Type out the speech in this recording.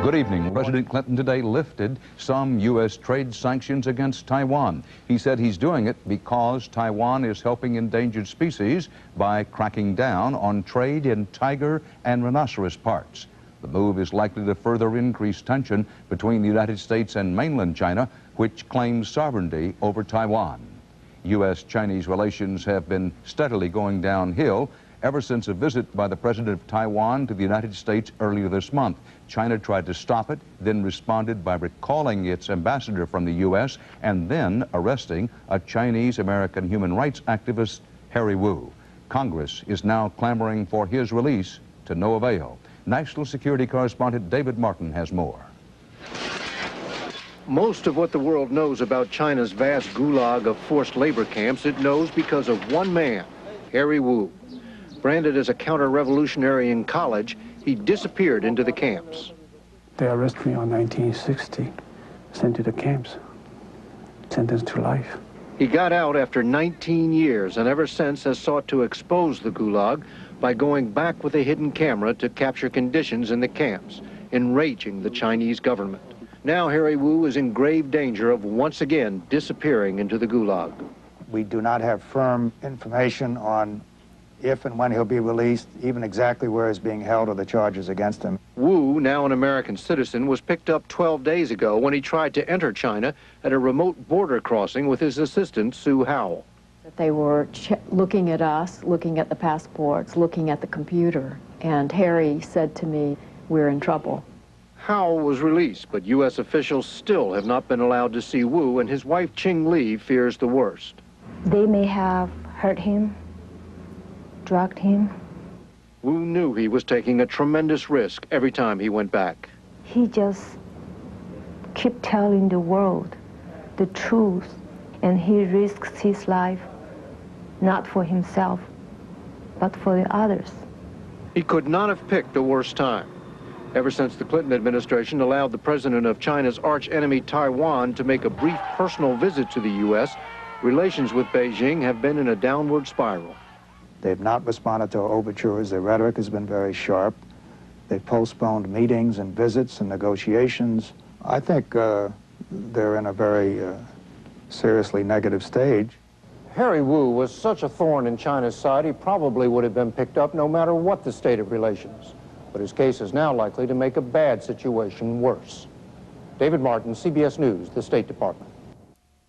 Good evening. President Clinton today lifted some U.S. trade sanctions against Taiwan. He said he's doing it because Taiwan is helping endangered species by cracking down on trade in tiger and rhinoceros parts. The move is likely to further increase tension between the United States and mainland China, which claims sovereignty over Taiwan. U.S.-Chinese relations have been steadily going downhill ever since a visit by the president of Taiwan to the United States earlier this month. China tried to stop it, then responded by recalling its ambassador from the U.S. and then arresting a Chinese-American human rights activist, Harry Wu. Congress is now clamoring for his release to no avail. National security correspondent David Martin has more. Most of what the world knows about China's vast gulag of forced labor camps, it knows because of one man, Harry Wu. Branded as a counter-revolutionary in college, he disappeared into the camps. They arrested me in 1960, sent to the camps, sentenced to life. He got out after 19 years and ever since has sought to expose the gulag by going back with a hidden camera to capture conditions in the camps, enraging the Chinese government. Now Harry Wu is in grave danger of once again disappearing into the gulag. We do not have firm information on if and when he'll be released, even exactly where he's being held or the charges against him. Wu, now an American citizen, was picked up 12 days ago when he tried to enter China at a remote border crossing with his assistant, Sue Howell. They were looking at us, looking at the passports, looking at the computer, and Harry said to me, "We're in trouble." Howell was released, but U.S. officials still have not been allowed to see Wu, and his wife, Ching Li, fears the worst. They may have hurt him, drugged him. Wu knew he was taking a tremendous risk every time he went back. He just kept telling the world the truth, and he risks his life not for himself, but for the others. He could not have picked a worse time. Ever since the Clinton administration allowed the president of China's arch-enemy Taiwan to make a brief personal visit to the U.S., relations with Beijing have been in a downward spiral. They've not responded to our overtures. Their rhetoric has been very sharp. They've postponed meetings and visits and negotiations. I think they're in a very seriously negative stage. Harry Wu was such a thorn in China's side, he probably would have been picked up no matter what the state of relations. But his case is now likely to make a bad situation worse. David Martin, CBS News, the State Department.